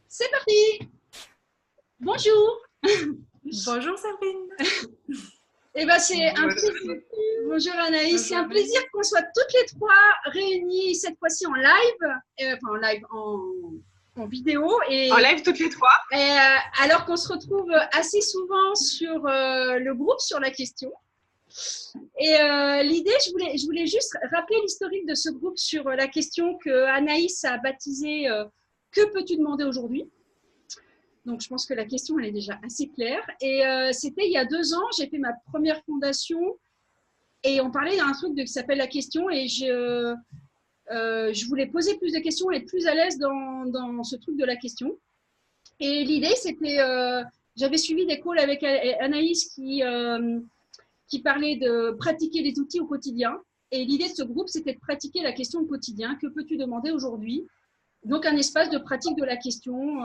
C'est parti. Bonjour. Bonjour Sabrine. Eh ben, c'est un plaisir. Bonjour Anaïs. Bonjour, c'est un plaisir qu'on soit toutes les trois réunies cette fois-ci en live, en vidéo. En live toutes les trois. Alors qu'on se retrouve assez souvent sur le groupe sur la question. Et l'idée, je voulais juste rappeler l'historique de ce groupe sur la question que Anaïs a baptisée Que peux-tu demander aujourd'hui ? Donc, je pense que la question, elle est déjà assez claire. Et c'était il y a 2 ans, j'ai fait ma première fondation et on parlait d'un truc qui s'appelle la question et je voulais poser plus de questions et être plus à l'aise dans ce truc de la question. Et l'idée, c'était, j'avais suivi des calls avec Anaïs qui parlait de pratiquer les outils au quotidien. Et l'idée de ce groupe, c'était de pratiquer la question au quotidien. Que peux-tu demander aujourd'hui ? Donc, un espace de pratique de la question.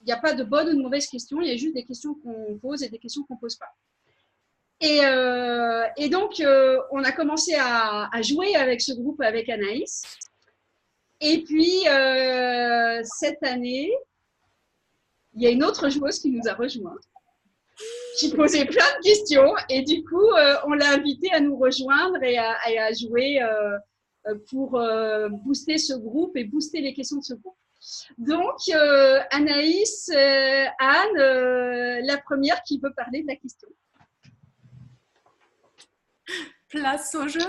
Il n'y a pas de bonne ou de mauvaise question, il y a juste des questions qu'on pose et des questions qu'on ne pose pas. Et donc, on a commencé à jouer avec ce groupe, avec Anaïs. Et puis, cette année, il y a une autre joueuse qui nous a rejoint, qui posait plein de questions. Et du coup, on l'a invitée à nous rejoindre et à jouer pour booster ce groupe et booster les questions de ce groupe. Donc, Anaïs, Anne, la première qui veut parler de la question. Place aux jeunes.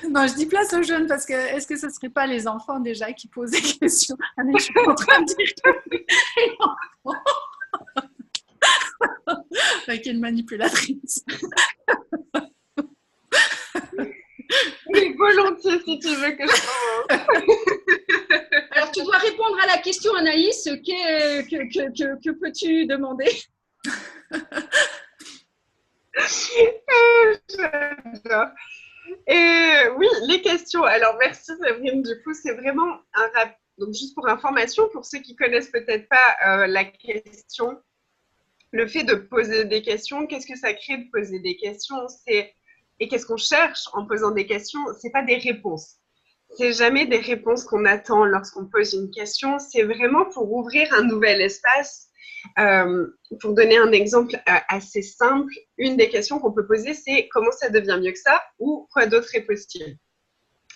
Non, je dis place aux jeunes parce que est-ce que ce ne serait pas les enfants déjà qui posent des questions? Anaïs, je suis en train de dire que quelle manipulatrice. Oui, volontiers si tu veux que je commence. Alors, tu dois répondre à la question, Anaïs. Que peux-tu demander? J'adore. Et oui, les questions. Alors, merci Sabrine. Du coup, c'est vraiment un rap. Donc, juste pour information, pour ceux qui connaissent peut-être pas la question, le fait de poser des questions, qu'est-ce que ça crée de poser des questions? Et qu'est-ce qu'on cherche en posant des questions? C'est pas des réponses. C'est jamais des réponses qu'on attend lorsqu'on pose une question. C'est vraiment pour ouvrir un nouvel espace. Pour donner un exemple assez simple, une des questions qu'on peut poser, c'est comment ça devient mieux que ça ou quoi d'autre est possible.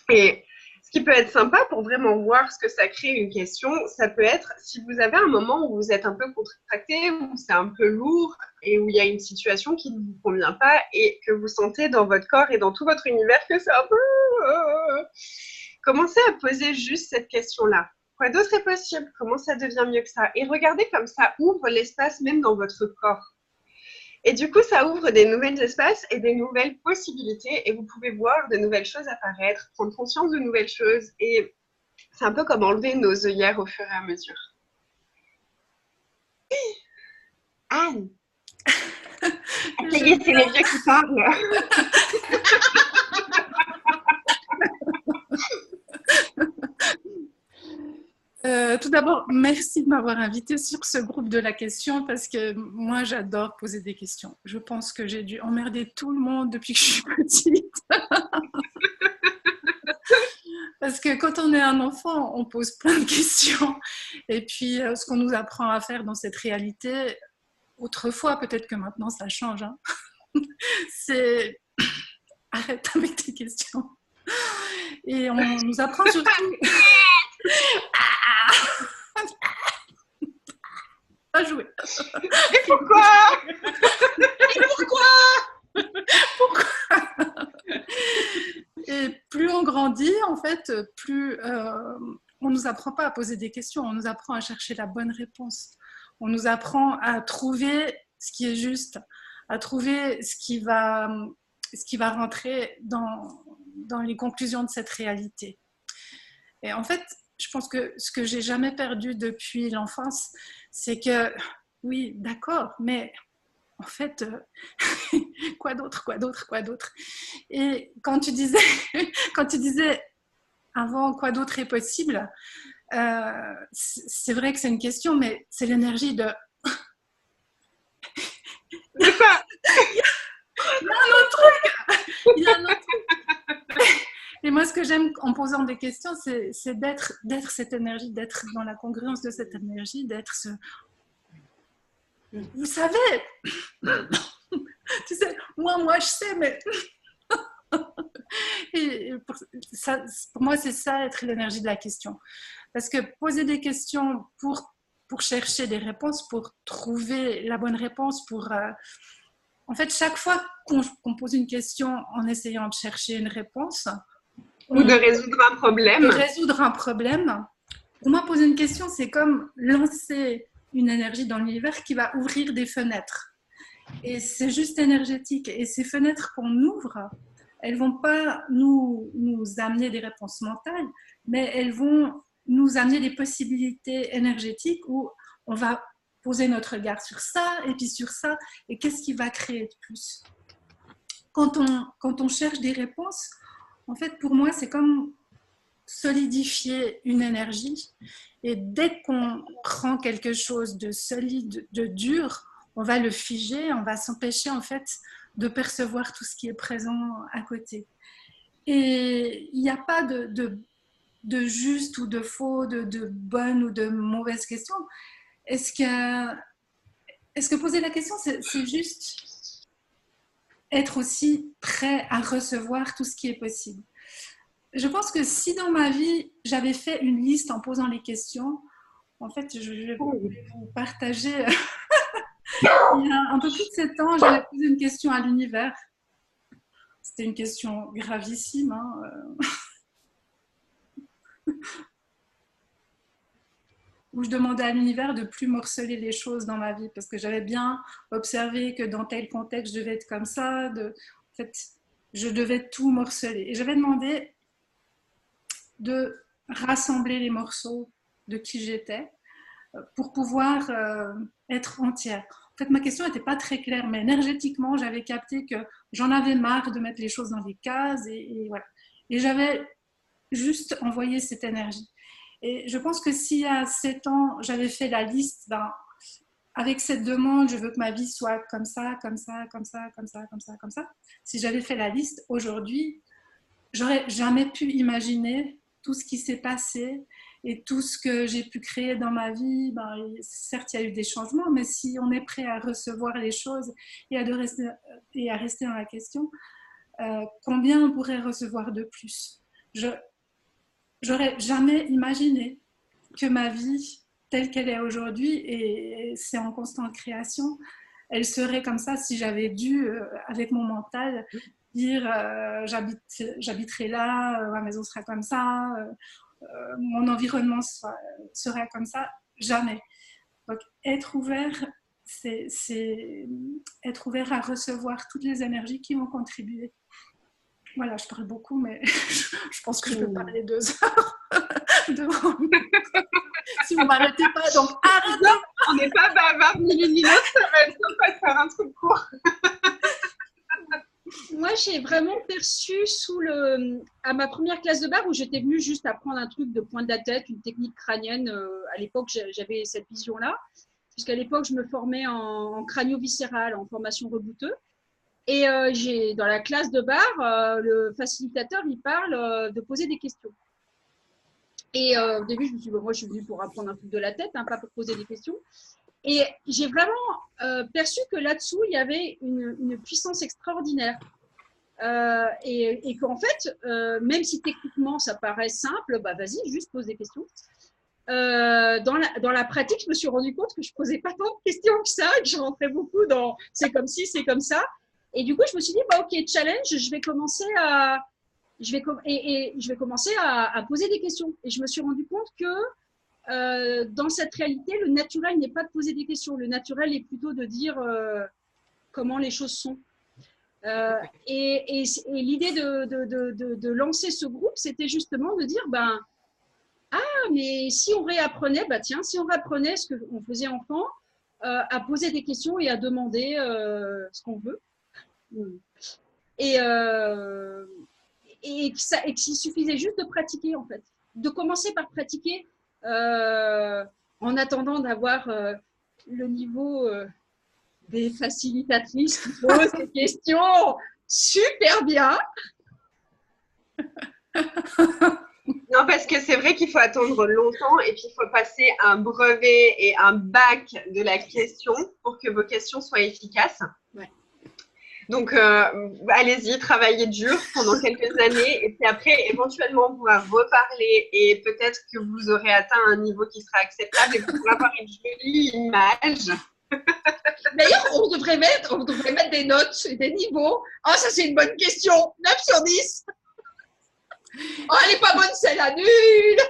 Et ce qui peut être sympa pour vraiment voir ce que ça crée une question, ça peut être si vous avez un moment où vous êtes un peu contracté, où c'est un peu lourd et où il y a une situation qui ne vous convient pas et que vous sentez dans votre corps et dans tout votre univers que c'est un peu... Commencez à poser juste cette question-là. Quoi d'autre est possible? Comment ça devient mieux que ça? Et regardez comme ça ouvre l'espace même dans votre corps. Et du coup, ça ouvre des nouveaux espaces et des nouvelles possibilités et vous pouvez voir de nouvelles choses apparaître, prendre conscience de nouvelles choses et c'est un peu comme enlever nos œillères au fur et à mesure. Anne, ça y est, c'est les vieux qui parlent. Tout d'abord, merci de m'avoir invitée sur ce groupe de la question parce que moi, j'adore poser des questions. Je pense que j'ai dû emmerder tout le monde depuis que je suis petite. Parce que quand on est un enfant, on pose plein de questions. Et puis, ce qu'on nous apprend à faire dans cette réalité, autrefois, peut-être que maintenant, ça change. Hein. C'est arrête avec tes questions. Et on nous apprend surtout... Pas jouer. Et pourquoi? Et plus on grandit, en fait, plus on nous apprend pas à poser des questions, on nous apprend à chercher la bonne réponse. On nous apprend à trouver ce qui est juste, à trouver ce qui va rentrer dans les conclusions de cette réalité. Et en fait, je pense que ce que j'ai jamais perdu depuis l'enfance, c'est que, oui, d'accord, mais en fait, quoi d'autre? Et quand tu disais avant, quoi d'autre est possible, c'est vrai que c'est une question, mais c'est l'énergie de... De quoi? Il y a un autre truc. Et moi, ce que j'aime en posant des questions, c'est d'être cette énergie, d'être dans la congruence de cette énergie, d'être ce... Vous savez, tu sais, moi, je sais, mais... Et pour moi, c'est ça, être l'énergie de la question. Parce que poser des questions pour chercher des réponses, pour trouver la bonne réponse, en fait, chaque fois qu'on pose une question en essayant de chercher une réponse, ou de résoudre un problème. Pour moi, poser une question, c'est comme lancer une énergie dans l'univers qui va ouvrir des fenêtres. Et c'est juste énergétique. Et ces fenêtres qu'on ouvre, elles ne vont pas nous amener des réponses mentales, mais elles vont nous amener des possibilités énergétiques où on va poser notre regard sur ça et puis sur ça. Et qu'est-ce qui va créer de plus? Quand on cherche des réponses, en fait, pour moi, c'est comme solidifier une énergie. Et dès qu'on prend quelque chose de solide, de dur, on va le figer, on va s'empêcher en fait de percevoir tout ce qui est présent à côté. Et il n'y a pas de juste ou de faux, de bonne ou de mauvaise question. Est-ce que poser la question, c'est juste être aussi prêt à recevoir tout ce qui est possible? Je pense que si dans ma vie, j'avais fait une liste en posant les questions, en fait, je vais vous partager. Il y a un peu plus de 7 ans, j'avais posé une question à l'univers. C'était une question gravissime. Où je demandais à l'univers de ne plus morceler les choses dans ma vie, parce que j'avais bien observé que dans tel contexte, je devais être comme ça. En fait, je devais tout morceler. Et j'avais demandé de rassembler les morceaux de qui j'étais pour pouvoir être entière. En fait, ma question n'était pas très claire, mais énergétiquement, j'avais capté que j'en avais marre de mettre les choses dans des cases et voilà. Et j'avais juste envoyé cette énergie. Et je pense que s'il y a 7 ans, j'avais fait la liste, avec cette demande, je veux que ma vie soit comme ça, comme ça, comme ça, comme ça, comme ça, comme ça. Si j'avais fait la liste aujourd'hui, j'aurais jamais pu imaginer tout ce qui s'est passé et tout ce que j'ai pu créer dans ma vie. Certes, il y a eu des changements, mais si on est prêt à recevoir les choses et à rester dans la question, combien on pourrait recevoir de plus? J'aurais jamais imaginé que ma vie, telle qu'elle est aujourd'hui, et c'est en constante création, elle serait comme ça si j'avais dû, avec mon mental, dire j'habiterai là, ma maison sera comme ça, mon environnement sera comme ça. Jamais. Donc, être ouvert, c'est être ouvert à recevoir toutes les énergies qui vont contribuer. Voilà, je parle beaucoup, mais je pense que je peux parler 2 heures devant. Si vous ne m'arrêtez pas, donc arrêtez. On n'est pas bavard ni l'une ni l'autre, ça va être sympa de faire un truc court. Moi, j'ai vraiment perçu à ma première classe de barre où j'étais venue juste apprendre un truc de point de la tête, une technique crânienne. À l'époque, j'avais cette vision-là, puisqu'à l'époque, je me formais en crânio-viscéral, en formation rebouteux. Et dans la classe de barre, le facilitateur, il parle de poser des questions. Et au début, je me suis dit, moi, je suis venue pour apprendre un truc de la tête, pas pour poser des questions. Et j'ai vraiment perçu que là-dessous, il y avait une puissance extraordinaire. Et qu'en fait, même si techniquement, ça paraît simple, vas-y, juste pose des questions. Dans la pratique, je me suis rendu compte que je ne posais pas tant de questions que ça, que je rentrais beaucoup dans « c'est comme ci, c'est comme ça ». Et du coup, je me suis dit, ok, challenge, je vais commencer à poser des questions. Et je me suis rendu compte que dans cette réalité, le naturel n'est pas de poser des questions. Le naturel est plutôt de dire comment les choses sont. Et l'idée de lancer ce groupe, c'était justement de dire, mais si on réapprenait, si on réapprenait ce qu'on faisait enfant, à poser des questions et à demander ce qu'on veut. Et qu'il suffisait juste de pratiquer, en fait. De commencer par pratiquer en attendant d'avoir le niveau des facilitatrices qui posent des questions super bien. Non, parce que c'est vrai qu'il faut attendre longtemps et puis il faut passer un brevet et un bac de la question pour que vos questions soient efficaces. Ouais. Donc, allez-y, travaillez dur pendant quelques années et puis après, éventuellement, on pourra reparler et peut-être que vous aurez atteint un niveau qui sera acceptable et vous pourrez avoir une jolie image. D'ailleurs, on devrait mettre des notes et des niveaux. Oh, ça, c'est une bonne question. 9 sur 10. Oh, elle n'est pas bonne, celle-là. Nulle.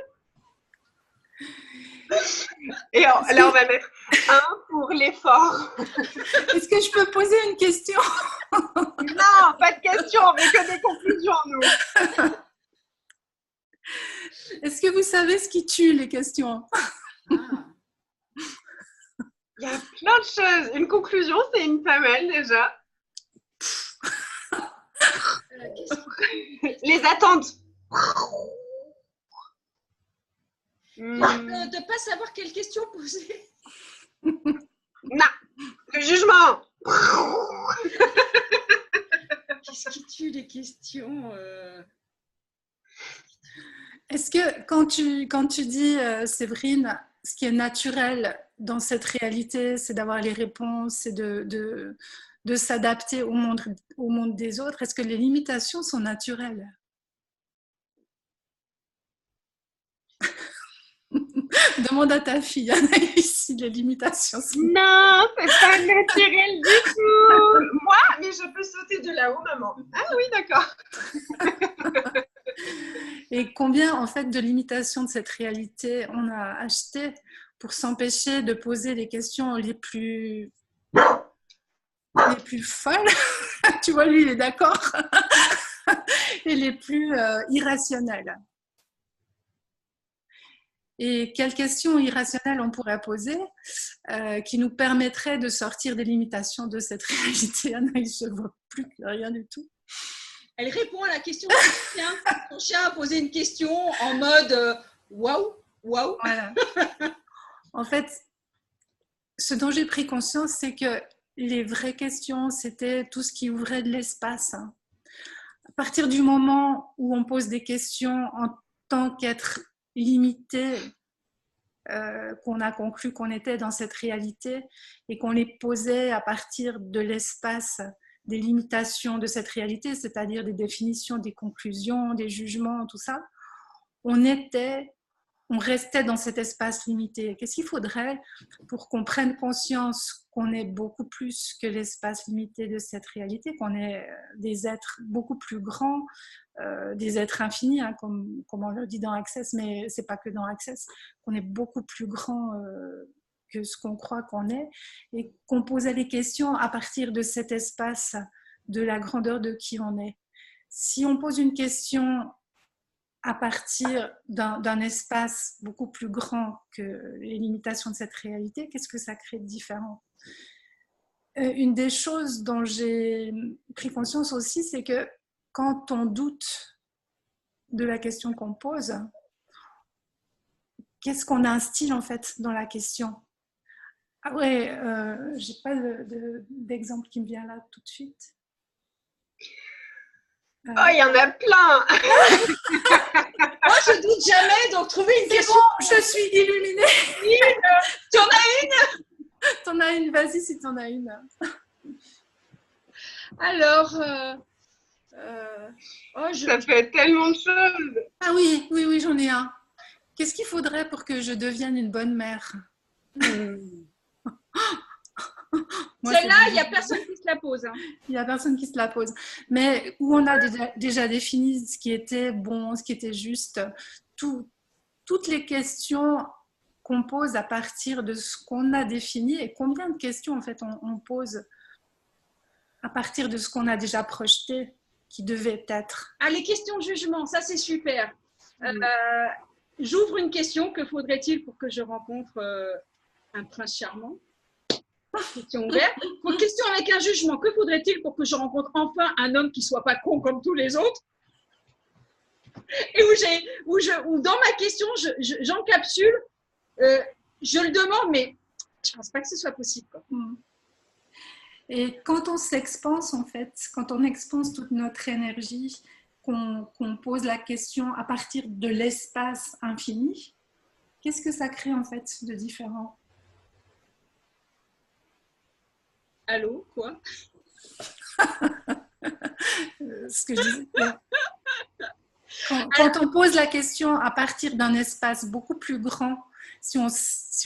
Et là, on va mettre 1 pour l'effort. Est-ce que je peux poser une question? Non, pas de questions, mais que des conclusions, nous. Est-ce que vous savez ce qui tue les questions? Il y a plein de choses. Une conclusion, c'est une pas mal déjà. Les attentes. De ne pas savoir quelle question poser. Non. Le jugement. Qu'est-ce qui tue les questions Est-ce que quand tu dis, Séverine, ce qui est naturel dans cette réalité, c'est d'avoir les réponses, c'est de s'adapter au monde des autres, est-ce que les limitations sont naturelles? Demande à ta fille, Anaïs, si les limitations sont... Non, c'est pas naturel du tout. Moi, mais je peux sauter de là-haut, maman. Ah oui, d'accord. Et combien, en fait, de limitations de cette réalité on a acheté pour s'empêcher de poser les questions les plus folles. Tu vois, lui, il est d'accord. Et les plus irrationnelles. Et quelles questions irrationnelles on pourrait poser qui nous permettraient de sortir des limitations de cette réalité? Anaïs, je ne vois plus rien du tout. Elle répond à la question de son chien. Son chien a posé une question en mode waouh, waouh. Voilà. En fait, ce dont j'ai pris conscience, c'est que les vraies questions, c'était tout ce qui ouvrait de l'espace. À partir du moment où on pose des questions en tant qu'être limité, qu'on a conclu qu'on était dans cette réalité et qu'on les posait à partir de l'espace des limitations de cette réalité, c'est-à-dire des définitions, des conclusions, des jugements, tout ça, on restait dans cet espace limité. Qu'est-ce qu'il faudrait pour qu'on prenne conscience qu'on est beaucoup plus que l'espace limité de cette réalité, qu'on est des êtres beaucoup plus grands, des êtres infinis, hein, comme on le dit dans Access, mais c'est pas que dans Access, qu'on est beaucoup plus grand que ce qu'on croit qu'on est, et qu'on posait les questions à partir de cet espace, de la grandeur de qui on est. Si on pose une question à partir d'un espace beaucoup plus grand que les limitations de cette réalité, qu'est-ce que ça crée de différent? Une des choses dont j'ai pris conscience aussi, c'est que quand on doute de la question qu'on pose, qu'est-ce qu'on instille en fait dans la question? Ah ouais, j'ai pas d'exemple qui me vient là tout de suite. Oh, il y en a plein. Moi, je doute jamais, donc trouver une question. Bon, je suis illuminée. Tu en as une? T'en as une, vas-y si t'en as une. Alors, ça fait tellement de choses. Ah oui, oui, oui, j'en ai un. Qu'est-ce qu'il faudrait pour que je devienne une bonne mère? Celle-là, il n'y a personne qui se la pose. Hein. Il n'y a personne qui se la pose. Mais où on a déjà défini ce qui était bon, ce qui était juste, toutes les questions qu'on pose à partir de ce qu'on a défini, et combien de questions en fait on pose à partir de ce qu'on a déjà projeté qui devait être. Ah, les questions de jugement, ça c'est super. J'ouvre une question, que faudrait-il pour que je rencontre un prince charmant? Question ouverte. Question avec un jugement, que faudrait-il pour que je rencontre enfin un homme qui ne soit pas con comme tous les autres? Et où dans ma question, j'encapsule, je le demande, mais je ne pense pas que ce soit possible. Quoi. Et quand on s'expanse, en fait, quand on expanse toute notre énergie, qu'on pose la question à partir de l'espace infini, qu'est-ce que ça crée en fait de différent? Allô, quoi? Ce que je disais. Quand on pose la question à partir d'un espace beaucoup plus grand, si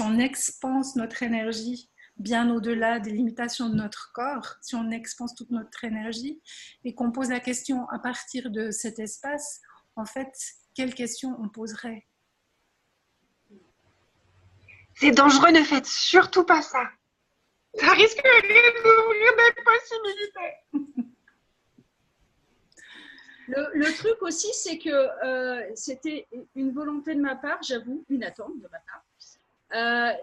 on expanse notre énergie bien au-delà des limitations de notre corps, si on expanse toute notre énergie et qu'on pose la question à partir de cet espace, en fait, quelle question on poserait? C'est dangereux, ne faites surtout pas ça. Ça risque d'ouvrir des possibilités. Le truc aussi, c'est que c'était une volonté de ma part, j'avoue, une attente de ma part,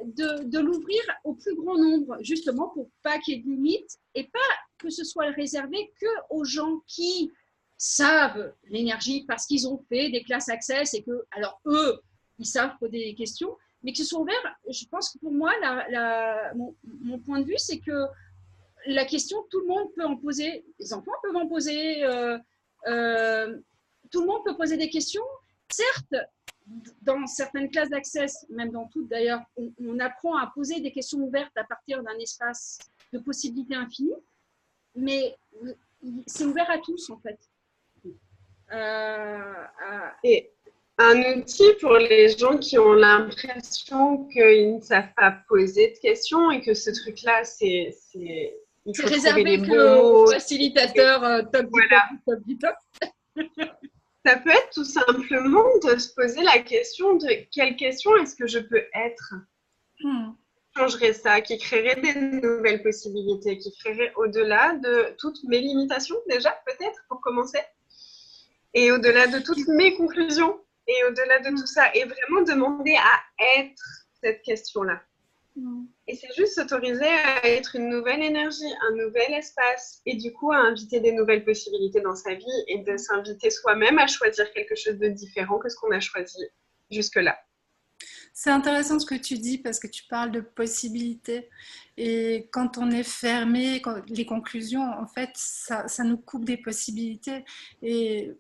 de l'ouvrir au plus grand nombre, justement pour pas qu'il y ait de limite et pas que ce soit réservé que aux gens qui savent l'énergie parce qu'ils ont fait des classes Access et que, alors eux, ils savent poser des questions, mais que ce soit ouvert. Je pense que pour moi, mon point de vue, c'est que la question, tout le monde peut en poser, les enfants peuvent en poser, tout le monde peut poser des questions. Certes, dans certaines classes d'Access, même dans toutes d'ailleurs, on apprend à poser des questions ouvertes à partir d'un espace de possibilités infinies, mais c'est ouvert à tous en fait. Et un outil pour les gens qui ont l'impression qu'ils ne savent pas poser de questions et que ce truc-là, c'est réservé qu'aux facilitateurs top du top. Ça peut être tout simplement de se poser la question de quelle question est-ce que je peux être changerait ça, qui créerait des nouvelles possibilités, qui créerait au-delà de toutes mes limitations déjà, peut-être, pour commencer, et au-delà de toutes mes conclusions, et au-delà de tout ça, et vraiment demander à être cette question-là. Et c'est juste s'autoriser à être une nouvelle énergie, un nouvel espace, et du coup à inviter des nouvelles possibilités dans sa vie, et de s'inviter soi-même à choisir quelque chose de différent que ce qu'on a choisi jusque-là. C'est intéressant ce que tu dis parce que tu parles de possibilités et quand on est fermé, les conclusions, en fait, ça nous coupe des possibilités et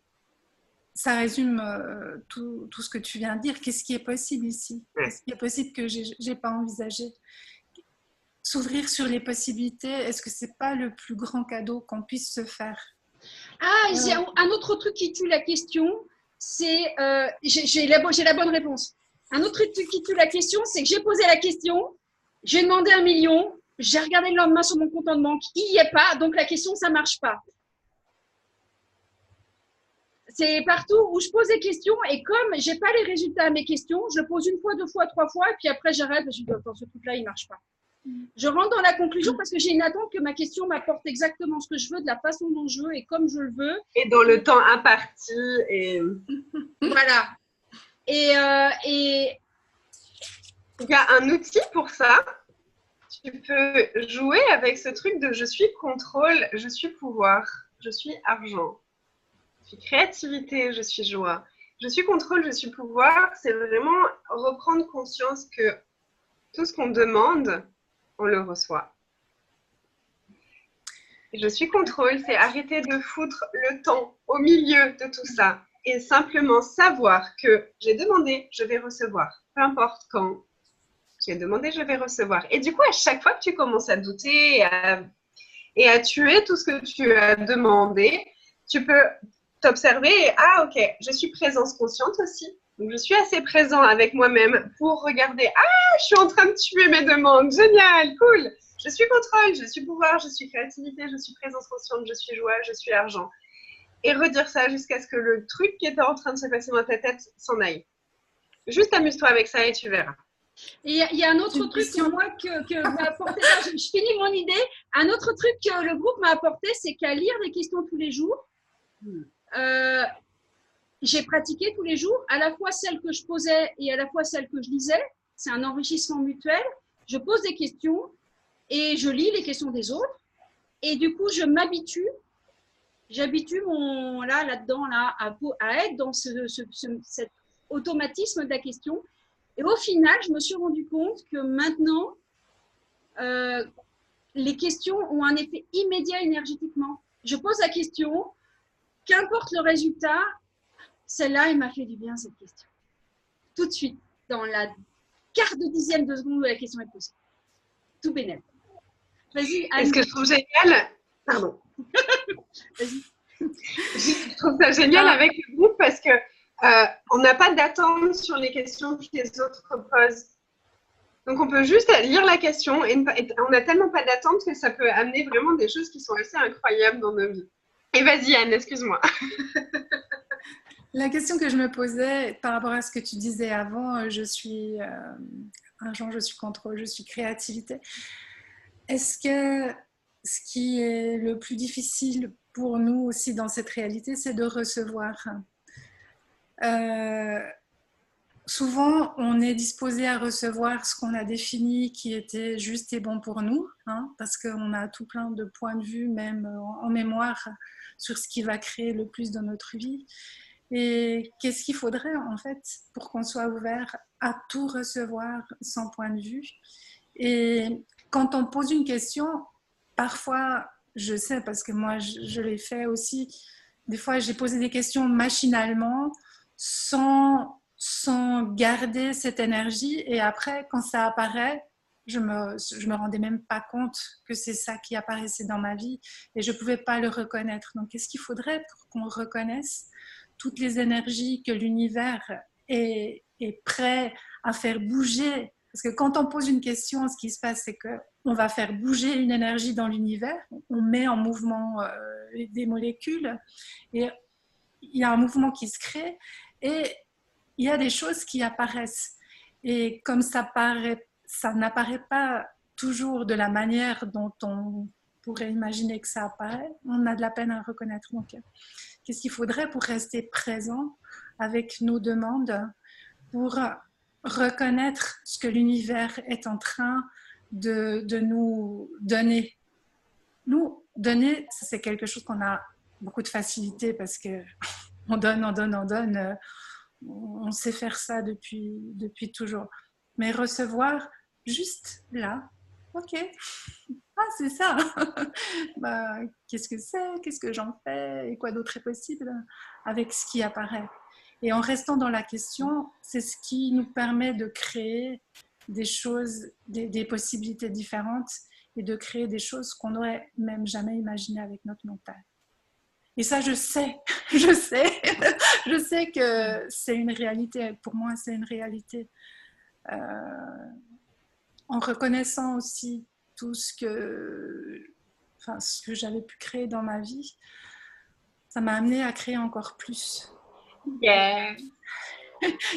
ça résume tout ce que tu viens de dire. Qu'est-ce qui est possible ici? Qu'est-ce qui est possible que j'ai pas envisagé? S'ouvrir sur les possibilités, est-ce que c'est pas le plus grand cadeau qu'on puisse se faire? Ah, j'ai un autre truc qui tue la question, c'est j'ai la bonne réponse. Un autre truc qui tue la question, c'est que j'ai posé la question, j'ai demandé 1 million, j'ai regardé le lendemain sur mon compte en banque, il n'y est pas, donc la question, ça ne marche pas. C'est partout où je pose des questions et comme je n'ai pas les résultats à mes questions, je le pose 1 fois, 2 fois, 3 fois et puis après j'arrête, je dis attends, ce truc-là, il ne marche pas. Je rentre dans la conclusion parce que j'ai une attente que ma question m'apporte exactement ce que je veux, de la façon dont je veux et comme je le veux. Et dans le temps imparti. Et... Voilà. Et il y a un outil pour ça. Tu peux jouer avec ce truc de je suis contrôle, je suis pouvoir, je suis argent. Je suis créativité, je suis joie. Je suis contrôle, je suis pouvoir. C'est vraiment reprendre conscience que tout ce qu'on demande, on le reçoit. Et je suis contrôle, c'est arrêter de foutre le temps au milieu de tout ça et simplement savoir que j'ai demandé, je vais recevoir. Peu importe quand, j'ai demandé, je vais recevoir. Et du coup, à chaque fois que tu commences à douter et à tuer tout ce que tu as demandé, tu peux t'observer et ah ok, je suis présence consciente aussi. Donc, je suis assez présent avec moi-même pour regarder, ah, je suis en train de tuer mes demandes, génial, cool. Je suis contrôle, je suis pouvoir, je suis créativité, je suis présence consciente, je suis joie, je suis argent. Et redire ça jusqu'à ce que le truc qui était en train de se passer dans ta tête s'en aille. Juste amuse-toi avec ça et tu verras. Et il y a un autre truc pour moi que m'a apporté, je finis mon idée, un autre truc que le groupe m'a apporté, c'est qu'à lire des questions tous les jours, j'ai pratiqué tous les jours, à la fois celles que je posais et à la fois celles que je lisais. C'est un enrichissement mutuel. Je pose des questions et je lis les questions des autres. Et du coup, je m'habitue. J'habitue là-dedans à être dans cet automatisme de la question. Et au final, je me suis rendu compte que maintenant, les questions ont un effet immédiat énergétiquement. Je pose la question, qu'importe le résultat, celle-là, elle m'a fait du bien, cette question. Tout de suite, dans la quart de dixième de seconde où la question est posée. Tout bénef. Vas-y, Anne. Et ce que je trouve génial, pardon. Vas-y. Je trouve ça génial avec le groupe parce que on n'a pas d'attente sur les questions que les autres posent. Donc, on peut juste lire la question et on n'a tellement pas d'attente que ça peut amener vraiment des choses qui sont assez incroyables dans nos vies. Et vas-y, Anne, excuse-moi. La question que je me posais par rapport à ce que tu disais avant, je suis agent, je suis contrôle, je suis créativité. Est-ce que ce qui est le plus difficile pour nous aussi dans cette réalité, c'est de recevoir? Souvent, on est disposé à recevoir ce qu'on a défini qui était juste et bon pour nous, hein, parce qu'on a tout plein de points de vue, même en mémoire, sur ce qui va créer le plus dans notre vie. Et qu'est-ce qu'il faudrait, en fait, pour qu'on soit ouvert à tout recevoir sans point de vue? Et quand on pose une question, parfois, je sais, parce que moi, je l'ai fait aussi, des fois, j'ai posé des questions machinalement, sans garder cette énergie, et après quand ça apparaît, je me rendais même pas compte que c'est ça qui apparaissait dans ma vie et je pouvais pas le reconnaître. Donc qu'est-ce qu'il faudrait pour qu'on reconnaisse toutes les énergies que l'univers est prêt à faire bouger? Parce que quand on pose une question, ce qui se passe, c'est que on va faire bouger une énergie dans l'univers, on met en mouvement des molécules et il y a un mouvement qui se crée et il y a des choses qui apparaissent. Et comme ça n'apparaît pas toujours de la manière dont on pourrait imaginer que ça apparaît, on a de la peine à reconnaître. Donc, qu'est-ce qu'il faudrait pour rester présent avec nos demandes, pour reconnaître ce que l'univers est en train de nous donner? Nous, donner, c'est quelque chose qu'on a beaucoup de facilité parce que on donne. On sait faire ça depuis toujours. Mais recevoir, juste là, ok, ah c'est ça, bah, qu'est-ce que c'est, qu'est-ce que j'en fais et quoi d'autre est possible avec ce qui apparaît. Et en restant dans la question, c'est ce qui nous permet de créer des choses, des possibilités différentes et de créer des choses qu'on n'aurait même jamais imaginées avec notre mental. Et ça, je sais que c'est une réalité. Pour moi, c'est une réalité. En reconnaissant aussi tout ce que j'avais pu créer dans ma vie, ça m'a amené à créer encore plus. Yeah.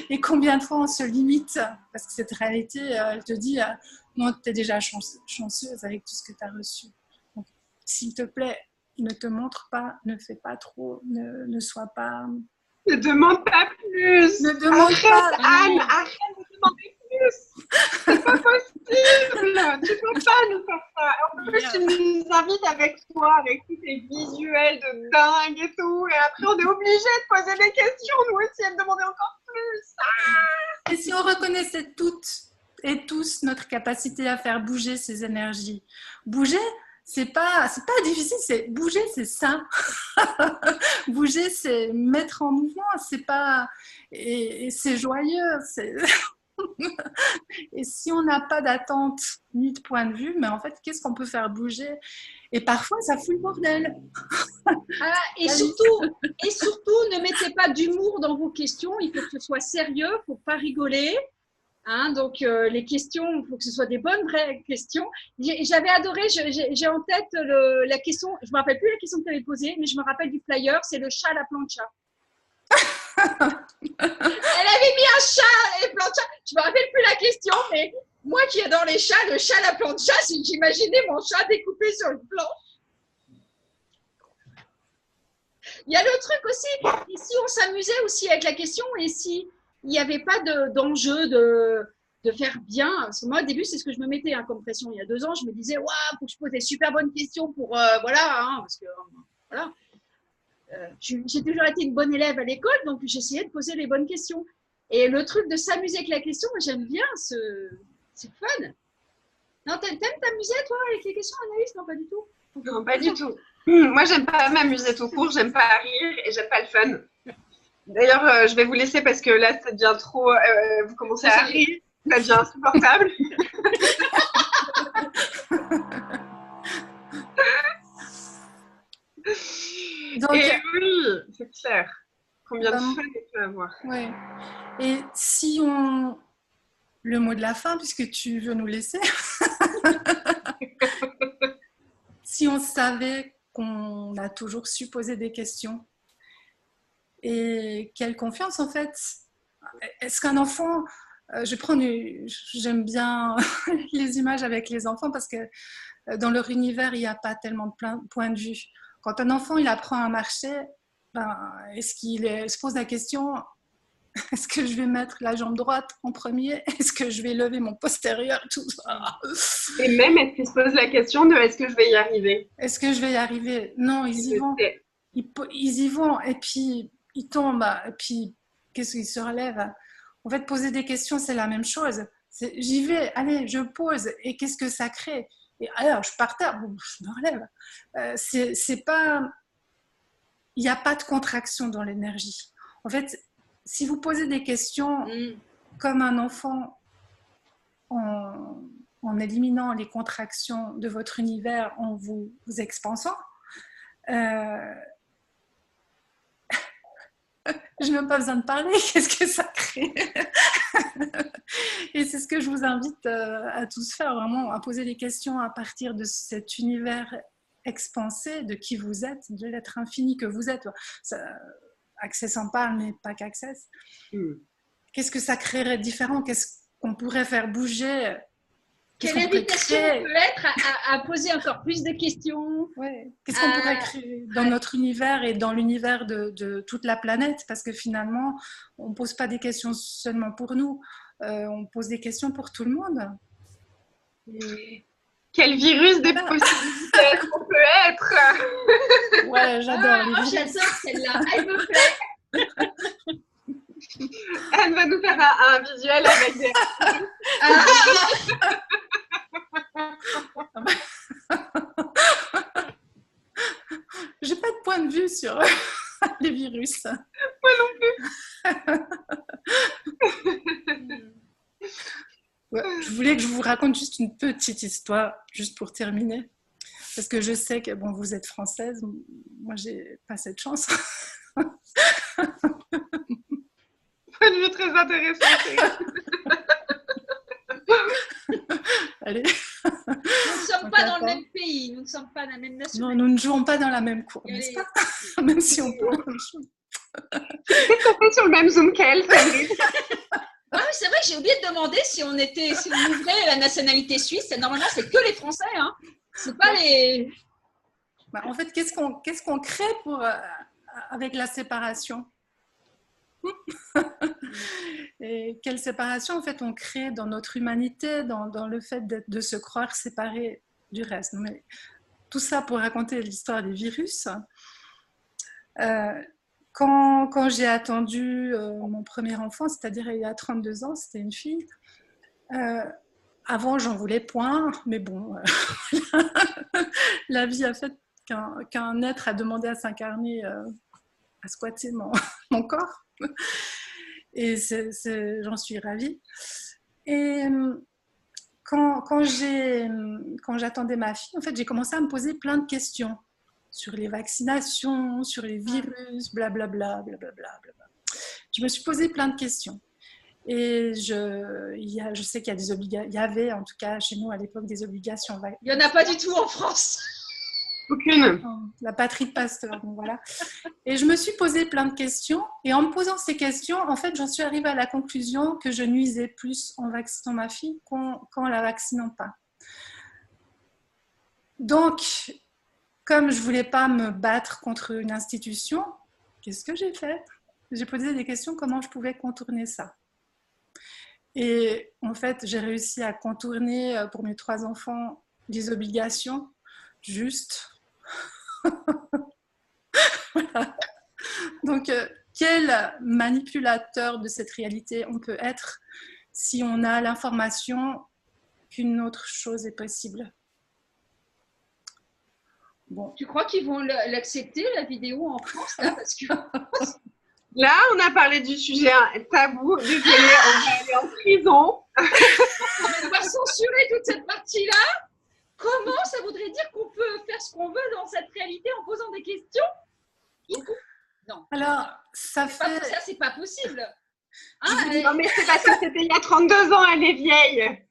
Et combien de fois on se limite? Parce que cette réalité, elle te dit, non, tu es déjà chanceuse avec tout ce que tu as reçu. Donc, s'il te plaît, ne te montre pas, ne fais pas trop, ne sois pas... Ne demande pas plus. Ne demande pas. Anne, arrête de demander plus. C'est pas possible. Tu peux pas nous faire ça. En plus, tu nous invites avec toi, avec tous tes visuels de dingue et tout. Et après, on est obligé de poser des questions, nous aussi, et de demander encore plus. Et si on reconnaissait toutes et tous notre capacité à faire bouger ces énergies? Bouger, c'est pas difficile, c'est bouger, c'est ça. Bouger, c'est mettre en mouvement, c'est pas... Et c'est joyeux, c'est... Et si on n'a pas d'attente ni de point de vue, mais en fait, qu'est-ce qu'on peut faire bouger? Et parfois, ça fout le bordel. Et surtout, ne mettez pas d'humour dans vos questions. Il faut que ce soit sérieux, il ne faut pas rigoler. Hein, donc, les questions, il faut que ce soit des bonnes, vraies questions. J'avais adoré, j'ai en tête la question, je ne me rappelle plus la question que tu avais posée, mais je me rappelle du flyer, c'est le chat à la plancha. Elle avait mis un chat et plancha. Je ne me rappelle plus la question, mais moi qui adore les chats, le chat à la plancha, j'imaginais mon chat découpé sur le planche. Il y a le truc aussi, et si on s'amusait aussi avec la question, et si il n'y avait pas d'enjeu de faire bien, parce que moi au début c'est ce que je me mettais comme pression. Il y a 2 ans, je me disais waouh, faut que je pose des super bonnes questions pour voilà, hein, parce que voilà. J'ai toujours été une bonne élève à l'école, donc j'essayais de poser les bonnes questions. Et le truc de s'amuser avec la question, moi j'aime bien, c'est fun. Non, t'aimes t'amuser toi avec les questions, Anaïs? Non, pas du tout. Non, pas du tout. Moi, j'aime pas m'amuser tout court, j'aime pas rire et j'aime pas le fun. D'ailleurs, je vais vous laisser parce que là, ça devient trop. Vous commencez à rire, ça devient insupportable. Donc, et oui, c'est clair. Combien de vraiment, fun il peut avoir. ouais. Et si on... Le mot de la fin, puisque tu veux nous laisser. Si on savait qu'on a toujours su poser des questions, et quelle confiance en fait. Est-ce qu'un enfant, j'aime bien les images avec les enfants parce que dans leur univers, il n'y a pas tellement de points de vue. Quand un enfant, il apprend à marcher, ben, est-ce qu'il se pose la question, est-ce que je vais mettre la jambe droite en premier? Est-ce que je vais lever mon postérieur? Tout ça. Et même, est-ce qu'ils se posent la question de est-ce que je vais y arriver? Est-ce que je vais y arriver? Non, ils y vont. Ils y vont et puis ils tombent et puis qu'est-ce qu'ils se relèvent? En fait, poser des questions, c'est la même chose. J'y vais, allez, je pose et qu'est-ce que ça crée? Et alors, je pars terre, bon, je me relève. C'est pas, il n'y a pas de contraction dans l'énergie. En fait, si vous posez des questions comme un enfant en éliminant les contractions de votre univers, en vous expansant, je n'ai même pas besoin de parler, qu'est-ce que ça crée? Et c'est ce que je vous invite à tous faire, vraiment, à poser des questions à partir de cet univers expansé, de qui vous êtes, de l'être infini que vous êtes. Access en parle, mais pas qu'Access. Qu'est-ce que ça créerait de différent? Qu'est-ce qu'on pourrait faire bouger? Quelle invitation peut être à poser encore plus de questions? Ouais. Qu'est-ce qu'on pourrait créer dans notre univers et dans l'univers de toute la planète? Parce que finalement, on ne pose pas des questions seulement pour nous, on pose des questions pour tout le monde. Et... Quel virus des possibilités qu'on peut être? Ouais, j'adore les virus. J'adore celle-là, elle me plaît. Elle va nous faire un visuel avec des... J'ai pas de point de vue sur les virus. Moi non plus. Ouais, je voulais que je vous raconte juste une petite histoire, juste pour terminer. Parce que je sais que bon, vous êtes française, moi j'ai pas cette chance. Point de vue très intéressant. Allez. Nous ne sommes pas dans le même pays, nous ne sommes pas dans la même nation. Non, nous ne jouons pas dans la même cour, n'est-ce pas? Même si on peut. Peut-être qu'on fait sur le même Zoom qu'elle, Fabrice. Ah oui, c'est vrai que j'ai oublié de demander si on ouvrait la nationalité suisse. Normalement, c'est que les Français, hein. C'est pas les... Bah, en fait, qu'est-ce qu'on crée avec la séparation? Et quelle séparation en fait on crée dans notre humanité, dans le fait de se croire séparé du reste. Mais tout ça pour raconter l'histoire des virus. Quand j'ai attendu mon premier enfant, c'est-à-dire il y a 32 ans, c'était une fille. Avant, j'en voulais point, mais bon, la vie a fait qu'un être a demandé à s'incarner, à squatter mon corps. Et j'en suis ravie. Et quand j'attendais ma fille, en fait, j'ai commencé à me poser plein de questions sur les vaccinations, sur les virus, blablabla, blablabla. Je me suis posé plein de questions. Et je sais qu'il y a des obligations, il y avait en tout cas chez nous à l'époque des obligations. Il n'y en a pas du tout en France. Aucune. La patrie de Pasteur, donc voilà. Et je me suis posé plein de questions. Et en me posant ces questions, en fait, j'en suis arrivée à la conclusion que je nuisais plus en vaccinant ma fille qu'en la vaccinant pas. Donc, comme je ne voulais pas me battre contre une institution, qu'est-ce que j'ai fait? J'ai posé des questions, comment je pouvais contourner ça. Et en fait, j'ai réussi à contourner pour mes 3 enfants des obligations justes. Voilà. Donc, quel manipulateur de cette réalité on peut être si on a l'information qu'une autre chose est possible? Bon. Tu crois qu'ils vont l'accepter, la vidéo en France là, parce que... Là, on a parlé du sujet tabou. Désolée, on va aller en prison. On va devoir censurer toute cette partie-là. Comment ça voudrait dire qu'on peut faire ce qu'on veut dans cette réalité en posant des questions? Non. Alors, ça fait... Ça, c'est pas possible. Non, mais c'est parce que c'était il y a 32 ans, elle est vieille.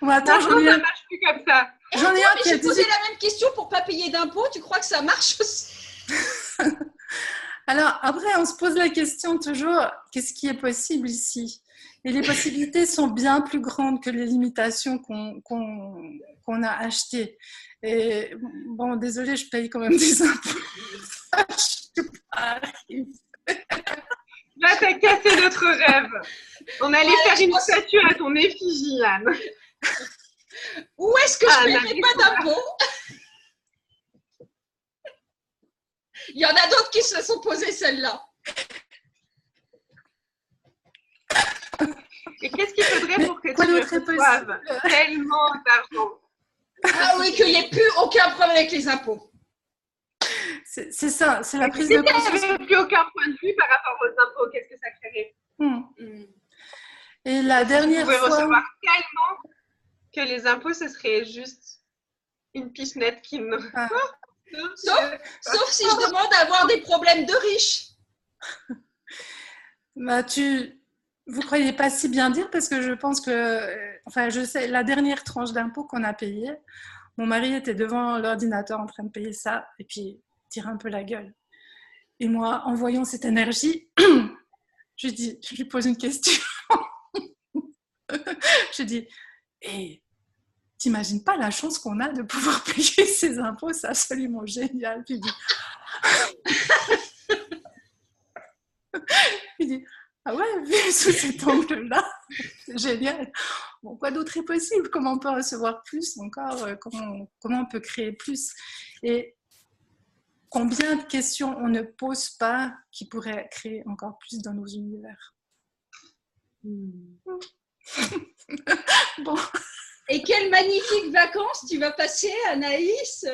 Bon, attends, ça marche plus comme ça. J'en ai un qui a j'ai posé la même question pour pas payer d'impôts. Tu crois que ça marche aussi? Alors, après, on se pose la question toujours, qu'est-ce qui est possible ici? Et les possibilités sont bien plus grandes que les limitations qu'on a achetées. Et bon, désolée, je paye quand même des impôts. Là, t'as cassé notre rêve. On allait faire une statue à ton effigie, Anne. Où est-ce que je ne paierai pas d'impôts? Il y en a d'autres qui se sont posées celle-là. Et qu'est-ce qu'il faudrait pour que tu reçoives tellement d'argent? Ah oui, qu'il n'y ait plus aucun problème avec les impôts. C'est ça, c'est la prise de conscience. Si tu n'avais plus aucun point de vue par rapport aux impôts, qu'est-ce que ça créerait? Et la dernière fois... Tu pouvais recevoir tellement que les impôts, ce serait juste une pichenette qui ne... Sauf si je demande d'avoir des problèmes de riches. Bah, vous croyez pas si bien dire parce que je pense que, enfin, je sais, la dernière tranche d'impôt qu'on a payée, mon mari était devant l'ordinateur en train de payer ça et puis tire un peu la gueule. Et moi, en voyant cette énergie, je lui pose une question. Je dis, hey, t'imagines pas la chance qu'on a de pouvoir payer ces impôts, c'est absolument génial. Puis il dit, ah ouais, vu sous cet angle-là, c'est génial. Bon, quoi d'autre est possible? Comment on peut recevoir plus encore? Comment on peut créer plus? Et combien de questions on ne pose pas qui pourraient créer encore plus dans nos univers? Bon. Et quelles magnifiques vacances tu vas passer, Anaïs?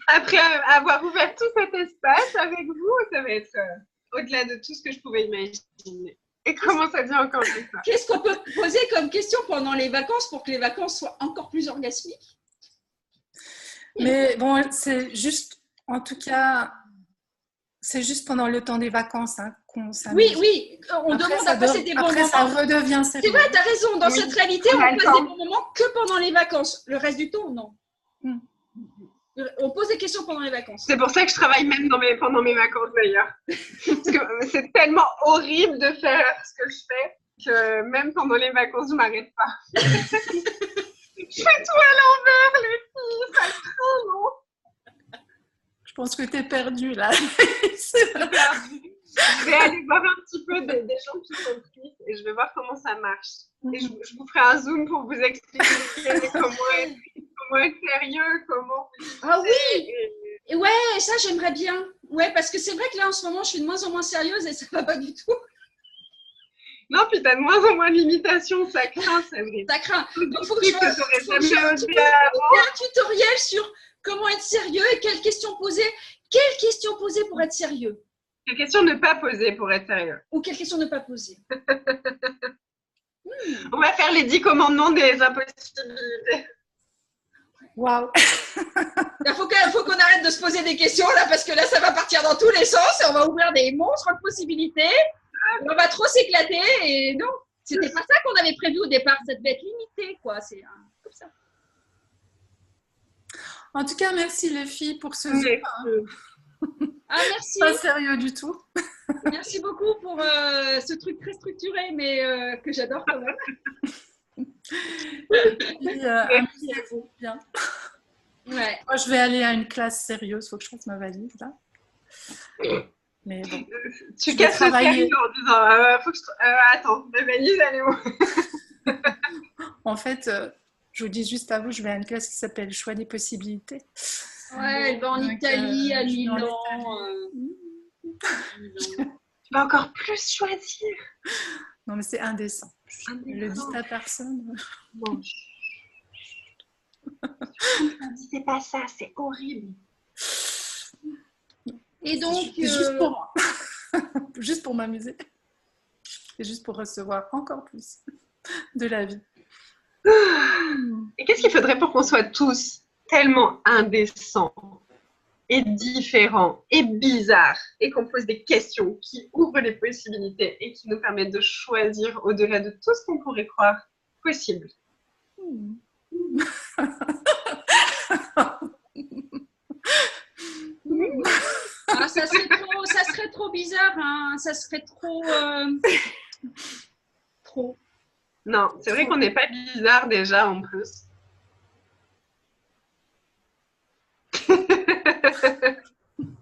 Après avoir ouvert tout cet espace avec vous, ça va être au-delà de tout ce que je pouvais imaginer. Et comment ça devient encore plus ça? Qu'est-ce qu'on peut poser comme question pendant les vacances pour que les vacances soient encore plus orgasmiques? Mais bon, c'est juste, en tout cas, c'est juste pendant le temps des vacances qu'on s'amuse. Oui, on demande à passer des bons moments. Après, ça redevient sérieux. C'est vrai, tu as raison. Dans cette réalité, on passe des bons moments que pendant les vacances. Le reste du temps, non. On pose des questions pendant les vacances. C'est pour ça que je travaille même pendant mes vacances, d'ailleurs. Parce que c'est tellement horrible de faire ce que je fais que même pendant les vacances, je ne m'arrête pas. Je fais tout à l'envers, les filles. Ça craint, non? Je pense que tu es perdue, là. C'est perdu. Je vais aller voir un petit peu des gens qui sont tristes et je vais voir comment ça marche. Et je vous ferai un zoom pour vous expliquer comment être sérieux, comment... Ah oui! Et ouais, ça j'aimerais bien. Ouais, parce que c'est vrai que là en ce moment je suis de moins en moins sérieuse et ça va pas du tout. Non, puis t'as de moins en moins de limitations, ça craint, ça vrai. Ça craint. Donc faut que je fasse un tutoriel sur comment être sérieux et quelles questions poser. Quelles questions poser pour être sérieux? Quelles questions ne pas poser pour être sérieux? Ou quelles questions ne pas poser? On va faire les 10 commandements des impossibilités. Waouh! Il faut qu'on arrête de se poser des questions là parce que là ça va partir dans tous les sens et on va ouvrir des monstres de possibilités. On va trop s'éclater et non, c'était pas ça qu'on avait prévu au départ. Ça devait être limité quoi. C'est comme ça. En tout cas, merci les filles pour ce zoom. Ah, merci. Pas sérieux du tout. Merci beaucoup pour ce truc très structuré, mais que j'adore quand même. Merci à vous. Bien. Ouais. Moi, je vais aller à une classe sérieuse. Il faut que je fasse ma valise là. Mais bon. Tu casses le sérieux en disant faut que attends, ma valise, elle est où? En fait, je vous dis juste à vous, je vais à une classe qui s'appelle Choix des possibilités. Ouais, elle va en Italie, à Milan. Tu vas encore plus choisir. Non, mais c'est indécent. Je le dis à personne. Bon. C'est pas ça, c'est horrible. Et donc, c'est juste pour moi. Juste pour m'amuser. Et juste pour recevoir encore plus de la vie. Et qu'est-ce qu'il faudrait pour qu'on soit tous tellement indécents et différents et bizarres et qu'on pose des questions qui ouvrent les possibilités et qui nous permettent de choisir au-delà de tout ce qu'on pourrait croire possible. Ah, ça serait trop bizarre, hein. Ça serait trop... trop. Non, c'est vrai qu'on n'est pas bizarre déjà en plus.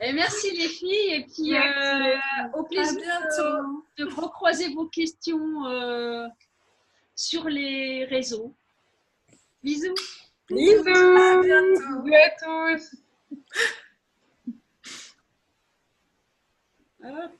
Et merci les filles, et puis au plaisir de recroiser vos questions sur les réseaux. Bisous. Bisous. À bientôt. Bisous à tous. Ah.